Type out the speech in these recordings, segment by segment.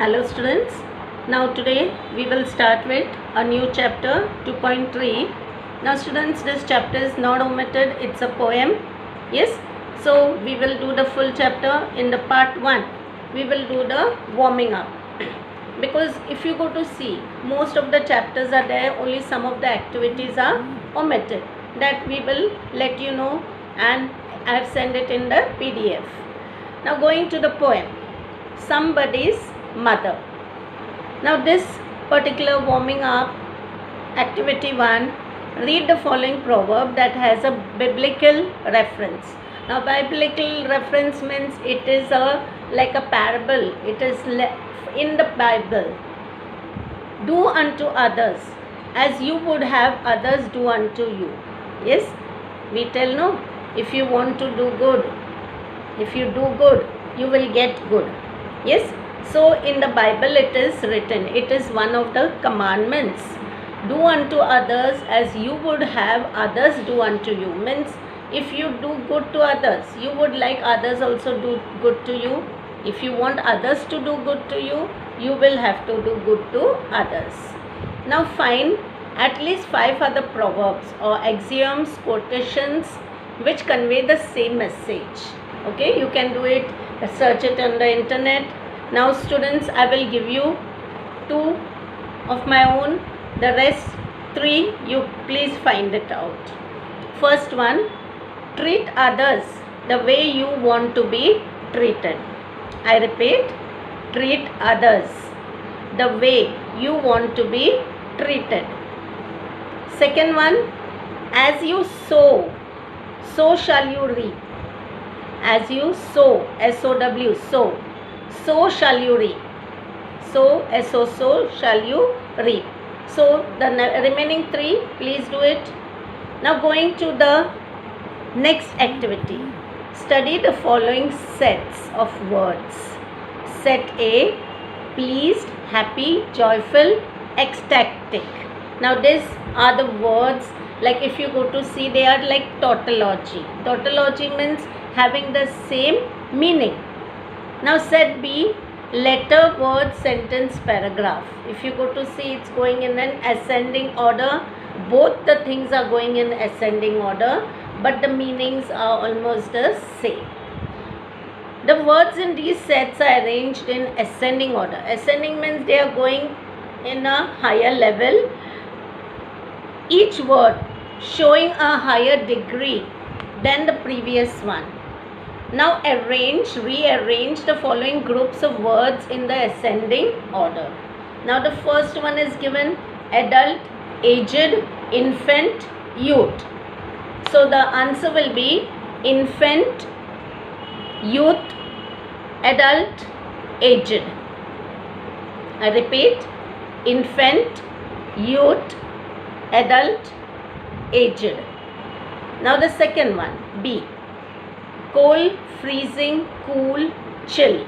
Hello students, now today we will start with a new chapter 2.3. Now students, this chapter is not omitted, it's a poem. Yes, so we will do the full chapter in the part 1. We will do the warming up. Because if you go to see, most of the chapters are there, only some of the activities are omitted. That we will let you know, and I have sent it in the PDF. Now going to the poem, Somebody's Mother. Now this particular warming up, activity 1, read the following proverb that has a biblical reference. Now biblical reference means it is like a parable. It is in the Bible. Do unto others as you would have others do unto you. Yes, we tell no, if you want to do good, if you do good, you will get good. Yes, so in the Bible it is written, it is one of the commandments. Do unto others as you would have others do unto you. Means if you do good to others, you would like others also do good to you. If you want others to do good to you, you will have to do good to others. Now find at least 5 other proverbs or axioms, quotations which convey the same message. Okay, you can do it, search it on the internet. Now students, I will give you 2 of my own, the rest 3 you please find it out. First one, treat others the way you want to be treated. I repeat, treat others the way you want to be treated. Second one, as you sow, so shall you reap. As you sow, S-O-W, sow, so shall you reap. So, S-O, so shall you reap. So, the remaining 3, please do it. Now, going to the next activity. Study the following sets of words. Set A, pleased, happy, joyful, ecstatic. Now, these are the words, like if you go to see, they are like tautology. Tautology means having the same meaning. Now set B, letter, word, sentence, paragraph. If you go to see, it's going in an ascending order. Both the things are going in ascending order, but the meanings are almost the same. The words in these sets are arranged in ascending order. Ascending means they are going in a higher level. Each word showing a higher degree than the previous one. Now rearrange the following groups of words in the ascending order. Now the first one is given adult, aged, infant, youth. So the answer will be infant, youth, adult, aged. I repeat, infant, youth, adult, aged. Now the second one, B. Cold, freezing, cool, chill.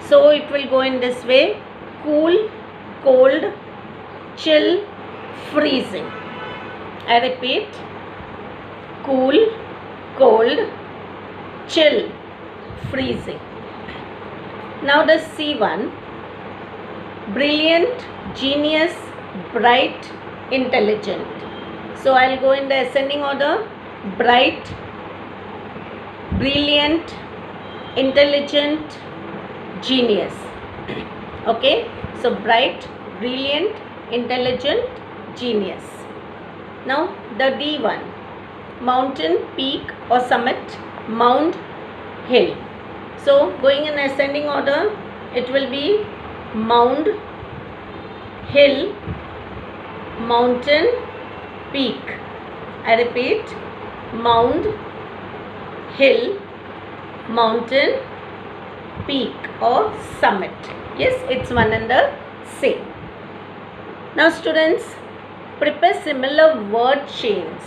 So it will go in this way. Cool, cold, chill, freezing. I repeat. Cool, cold, chill, freezing. Now the C1. Brilliant, genius, bright, intelligent. So I'll go in the ascending order. Bright, brilliant, intelligent, genius. Okay, so bright, brilliant, intelligent, genius. Now the D1, mountain, peak or summit, mount, hill. So going in ascending order, it will be mound, hill, mountain, peak. I repeat, mound, hill, mountain, peak or summit. Yes, it's one and the same. Now students, prepare similar word chains.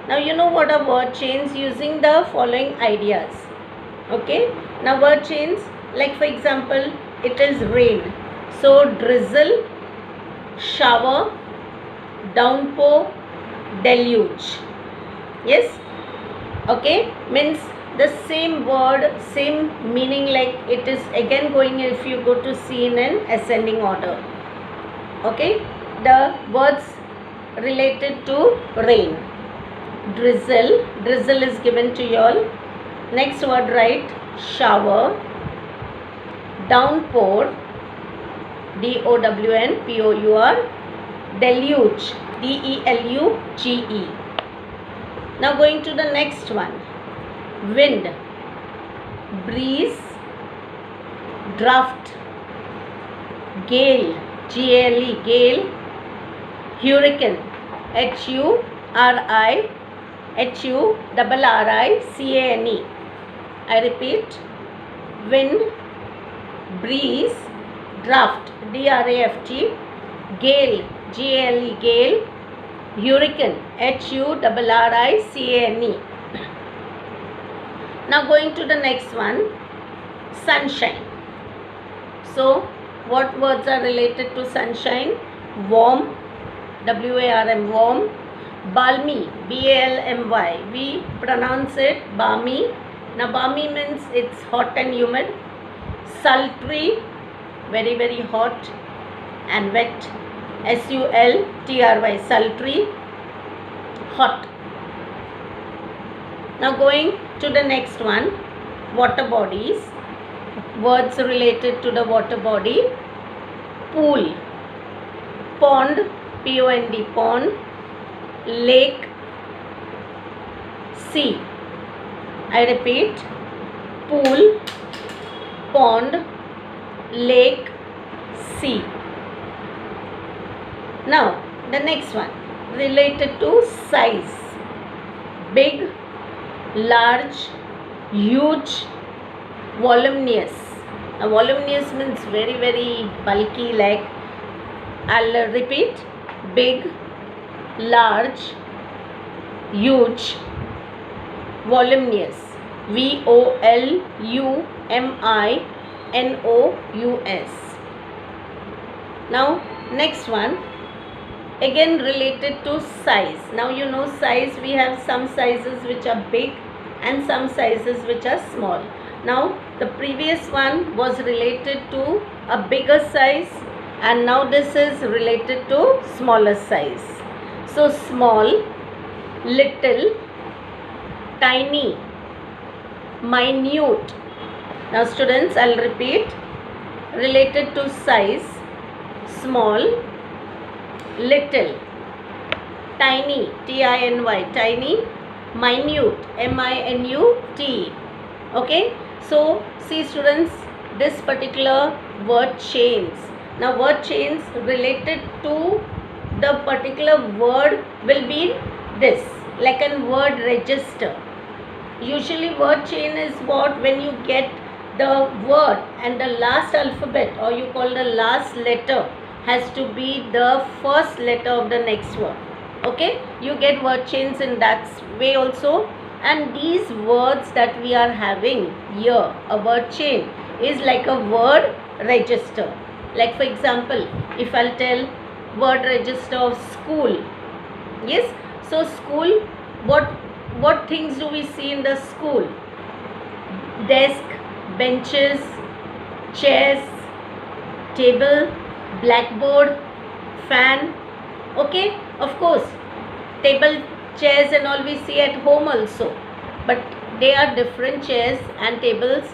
Now you know what are word chains, using the following ideas. Okay, now word chains, like for example, it is rain. So drizzle, shower, downpour, deluge. Yes, okay, means the same word, same meaning, like it is again going if you go to see in an ascending order. Okay, the words related to rain. Drizzle, drizzle is given to you all. Next word write shower. Downpour, DOWNPOUR. Deluge, DELUGE. Now going to the next one. Wind, breeze, draft. Gale, GALE, gale. Hurricane, HURRICANE. I repeat, wind, breeze, draft, DRAFT. Gale, GALE, gale. Hurricane, HURRICANE. Now going to the next one, sunshine. So what words are related to sunshine? Warm, WARM, warm. Balmy, BALMY. We pronounce it balmy. Now balmy means it's hot and humid. Sultry, very very hot and wet. SULTRY, sultry, hot. Now going to the next one, water bodies. Words related to the water body. Pool, pond, POND, pond. Lake, sea. I repeat, pool, pond, lake, sea. Now the next one related to size. Big, large, huge, voluminous. Now voluminous means very very bulky, like I'll repeat, big, large, huge, voluminous. VOLUMINOUS. Now next one, again related to size. Now you know size, we have some sizes which are big and some sizes which are small. Now the previous one was related to a bigger size, and now this is related to smaller size. So small, little, tiny, minute. Now students, I'll repeat, related to size, small, little, tiny, TINY, tiny, minute, MINUT. Okay, so see students, this particular word chains. Now word chains related to the particular word will be this, like a word register. Usually word chain is what, when you get the word and the last alphabet, or you call the last letter, has to be the first letter of the next word. Okay, you get word chains in that way also. And these words that we are having here, a word chain is like a word register. Like for example, if I'll tell word register of school. Yes, so school, what things do we see in the school? Desk, benches, chairs, table, blackboard, fan. Okay, of course, table, chairs and all we see at home also, but they are different chairs and tables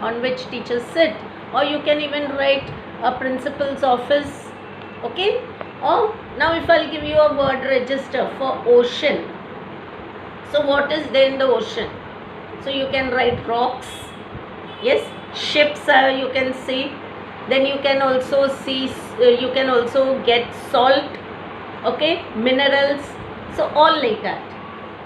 on which teachers sit. Or you can even write a principal's office. Okay, or now if I'll give you a word register for ocean, so what is there in the ocean? So you can write rocks. Yes, ships are, you can see. Then you can also see, you can also get salt. Okay, minerals. So all like that.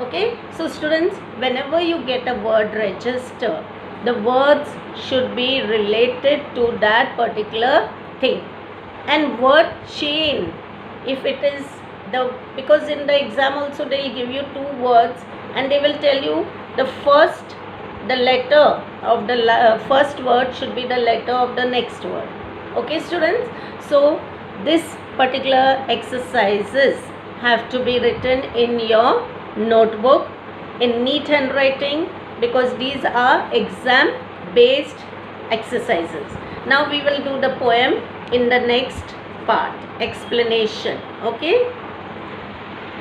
Okay, so students, whenever you get a word register, the words should be related to that particular thing. And word chain, if it is the, because in the exam also they will give you two words and they will tell you the letter of the first word should be the letter of the next word. Okay students, so this particular exercises have to be written in your notebook in neat handwriting because these are exam based exercises. Now we will do the poem in the next part, explanation. Okay.